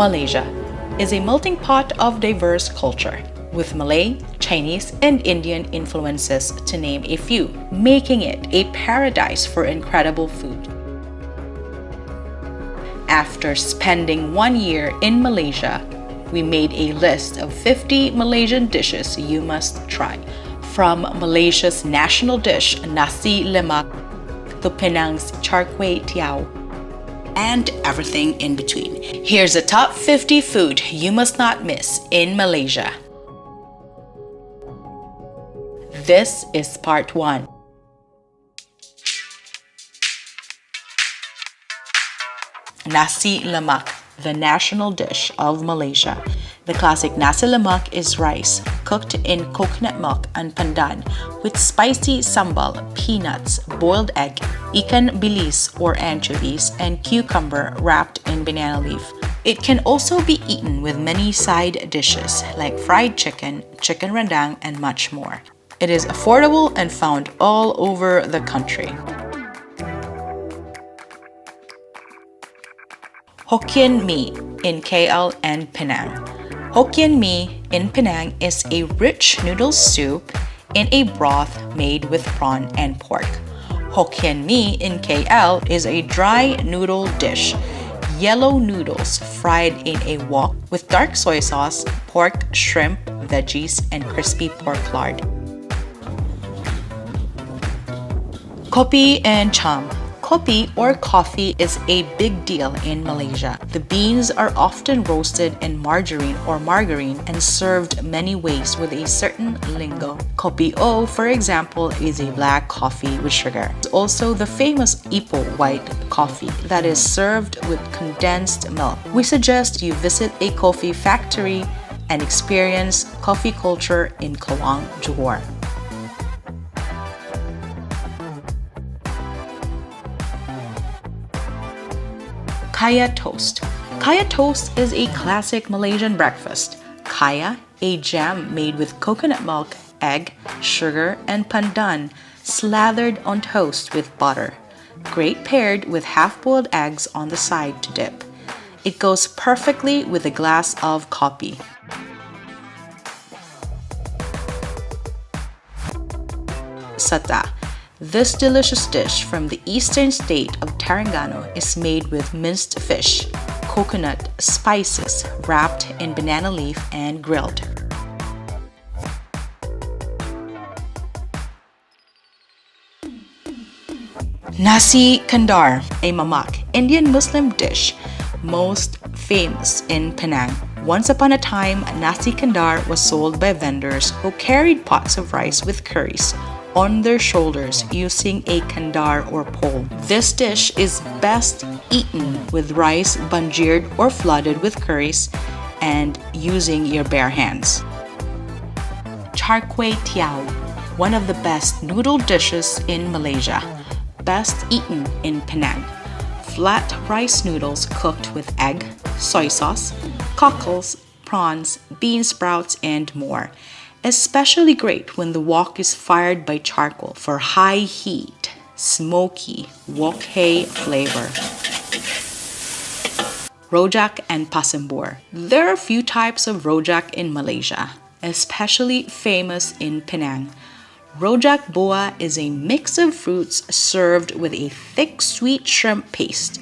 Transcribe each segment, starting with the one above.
Malaysia is a melting pot of diverse culture, with Malay, Chinese, and Indian influences to name a few, making it a paradise for incredible food. After spending 1 year in Malaysia, we made a list of 50 Malaysian dishes you must try. From Malaysia's national dish, nasi lemak, to Penang's char kway teow, and everything in between. Here's the top 50 food you must not miss in Malaysia. This is part 1. Nasi lemak, the national dish of Malaysia. The classic nasi lemak is rice cooked in coconut milk and pandan with spicy sambal, peanuts, boiled egg, ikan bilis or anchovies, and cucumber wrapped in banana leaf. It can also be eaten with many side dishes like fried chicken, chicken rendang, and much more. It is affordable and found all over the country. Hokkien Mee in KL and Penang. Hokkien Mee in Penang is a rich noodle soup in a broth made with prawn and pork. Hokkien Mee in KL is a dry noodle dish. Yellow noodles fried in a wok with dark soy sauce, pork, shrimp, veggies, and crispy pork lard. Kopi and cham. Kopi or coffee is a big deal in Malaysia. The beans are often roasted in margarine and served many ways with a certain lingo. Kopi O, for example, is a black coffee with sugar. It's also the famous Ipoh white coffee that is served with condensed milk. We suggest you visit a coffee factory and experience coffee culture in Kawang, Johor. Kaya toast. Kaya toast is a classic Malaysian breakfast. Kaya, a jam made with coconut milk, egg, sugar, and pandan, slathered on toast with butter. Great paired with half-boiled eggs on the side to dip. It goes perfectly with a glass of kopi. Sata. This delicious dish from the eastern state of Terengganu is made with minced fish, coconut, spices, wrapped in banana leaf and grilled. Nasi kandar, a mamak, Indian Muslim dish, most famous in Penang. Once upon a time, nasi kandar was sold by vendors who carried pots of rice with curries on their shoulders using a kandar or pole. This dish is best eaten with rice banjir'd or flooded with curries and using your bare hands. Char kway teow, one of the best noodle dishes in Malaysia, best eaten in Penang. Flat rice noodles cooked with egg, soy sauce, cockles, prawns, bean sprouts, and more. Especially great when the wok is fired by charcoal for high heat, smoky wok hay flavor. Rojak and pasembur. There are a few types of rojak in Malaysia, especially famous in Penang. Rojak boa is a mix of fruits served with a thick sweet shrimp paste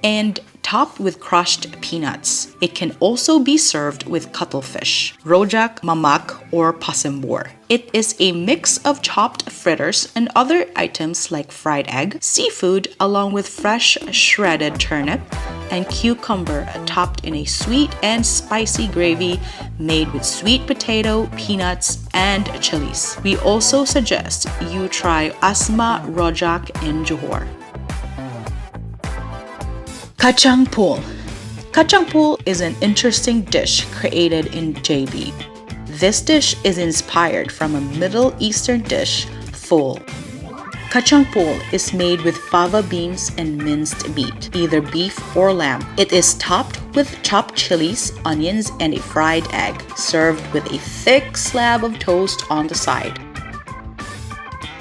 and topped with crushed peanuts. It can also be served with cuttlefish, rojak mamak or pasembur. It is a mix of chopped fritters and other items like fried egg, seafood, along with fresh shredded turnip and cucumber topped in a sweet and spicy gravy made with sweet potato, peanuts, and chilies. We also suggest you try asma rojak in Johor. Kacang pool. Kacang pool is an interesting dish created in JB. This dish is inspired from a Middle Eastern dish, ful. Kacang pool is made with fava beans and minced meat, either beef or lamb. It is topped with chopped chilies, onions, and a fried egg, served with a thick slab of toast on the side.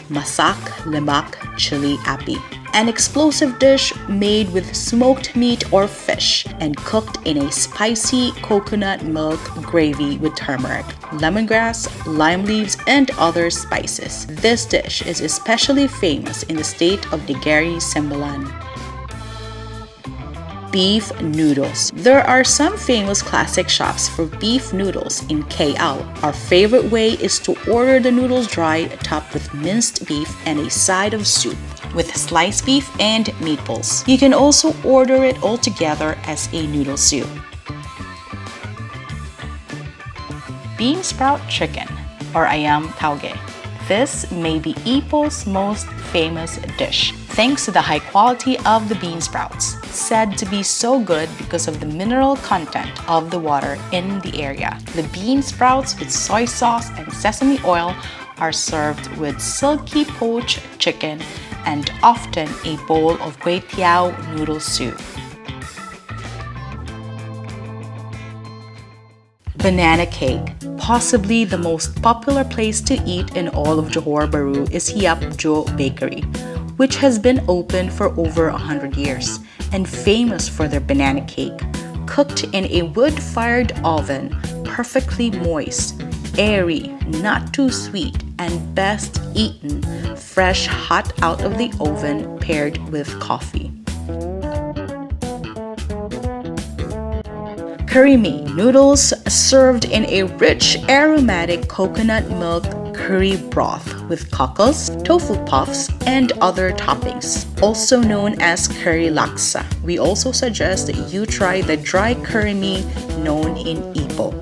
Masak lemak chili api. an explosive dish made with smoked meat or fish and cooked in a spicy coconut milk gravy with turmeric, lemongrass, lime leaves, and other spices. This dish is especially famous in the state of Negeri Sembilan. Beef noodles. There are some famous classic shops for beef noodles in KL. Our favorite way is to order the noodles dry, topped with minced beef and a side of soup with sliced beef and meatballs. You can also order it all together as a noodle soup. Bean sprout chicken, or ayam tauge. This may be Ipoh's most famous dish, thanks to the high quality of the bean sprouts, said to be so good because of the mineral content of the water in the area. The bean sprouts with soy sauce and sesame oil are served with silky poached chicken and often a bowl of kway teow noodle soup. Banana cake. Possibly the most popular place to eat in all of Johor Bahru is Hiap Jo Bakery, which has been open for over 100 years and famous for their banana cake, cooked in a wood-fired oven, perfectly moist, airy, not too sweet, and best eaten fresh hot out of the oven paired with coffee. Curry mee noodles served in a rich aromatic coconut milk curry broth with cockles, tofu puffs, and other toppings, also known as curry laksa. We also suggest that you try the dry curry mee known in Ipoh.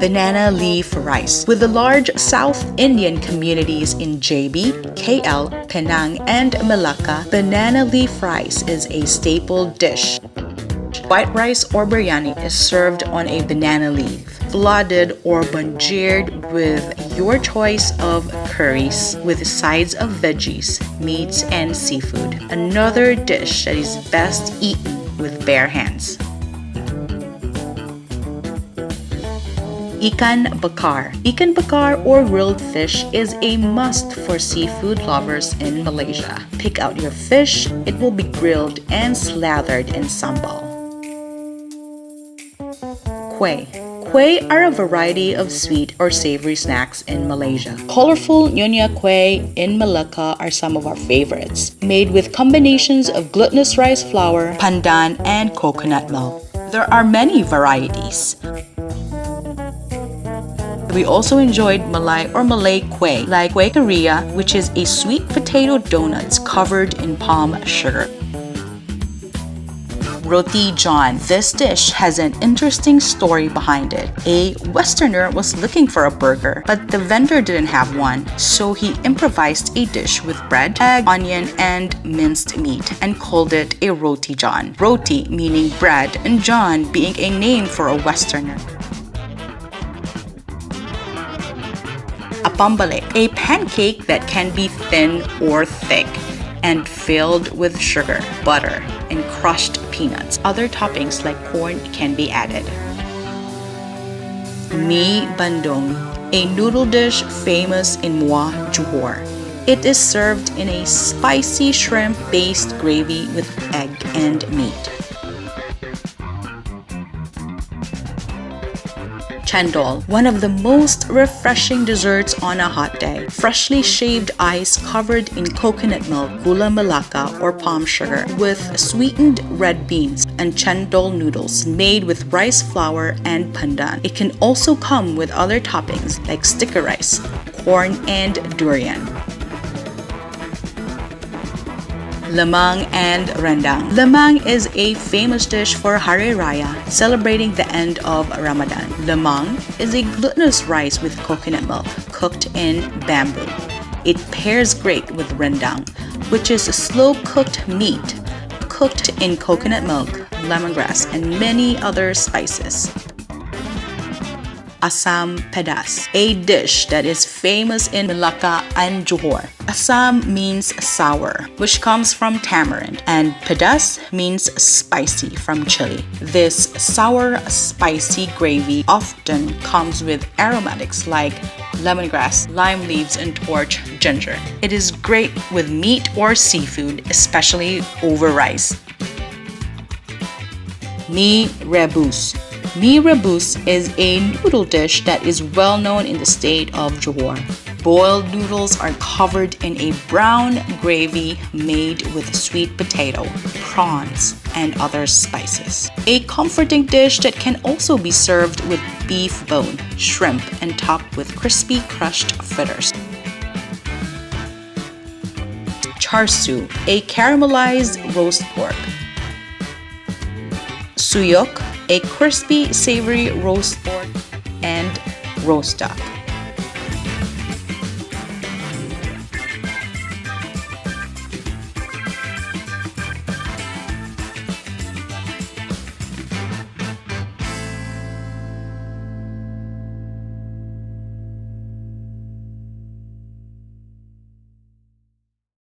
Banana leaf rice. With the large South Indian communities in JB, KL, Penang, and Malacca, banana leaf rice is a staple dish. White rice or biryani is served on a banana leaf, flooded or banjeered with your choice of curries with sides of veggies, meats, and seafood. Another dish that is best eaten with bare hands. Ikan bakar. Ikan bakar or grilled fish is a must for seafood lovers in Malaysia. Pick out your fish, it will be grilled and slathered in sambal. Kueh. Kueh are a variety of sweet or savory snacks in Malaysia. Colorful Nyonya Kueh in Malacca are some of our favorites, made with combinations of glutinous rice flour, pandan, and coconut milk. There are many varieties. We also enjoyed Malay or Malay Kueh, like Kueh Korea, which is a sweet potato donuts covered in palm sugar. Roti John. This dish has an interesting story behind it. A Westerner was looking for a burger, but the vendor didn't have one, so he improvised a dish with bread, egg, onion, and minced meat and called it a Roti John. Roti meaning bread and John being a name for a Westerner. Apambalik, a pancake that can be thin or thick and filled with sugar, butter, and crushed peanuts. Other toppings like corn can be added. Mi bandung, a noodle dish famous in Muar, Johor. It is served in a spicy shrimp-based gravy with egg and meat. Chendol, one of the most refreshing desserts on a hot day. Freshly shaved ice covered in coconut milk, gula melaka or palm sugar with sweetened red beans and chendol noodles made with rice flour and pandan. It can also come with other toppings like sticker rice, corn, and durian. Lemang and rendang. Lemang is a famous dish for Hari Raya, celebrating the end of Ramadan. Lemang is a glutinous rice with coconut milk cooked in bamboo. It pairs great with rendang, which is a slow-cooked meat cooked in coconut milk, lemongrass, and many other spices. Asam pedas, a dish that is famous in Malacca and Johor. Asam means sour, which comes from tamarind, and pedas means spicy from chili. This sour, spicy gravy often comes with aromatics like lemongrass, lime leaves, and torch ginger. It is great with meat or seafood, especially over rice. Mie rebus. Mie rebus is a noodle dish that is well known in the state of Johor. Boiled noodles are covered in a brown gravy made with sweet potato, prawns, and other spices. A comforting dish that can also be served with beef bone, shrimp, and topped with crispy crushed fritters. Char siu, a caramelized roast pork. Suyok, a crispy, savory roast pork, and roast duck.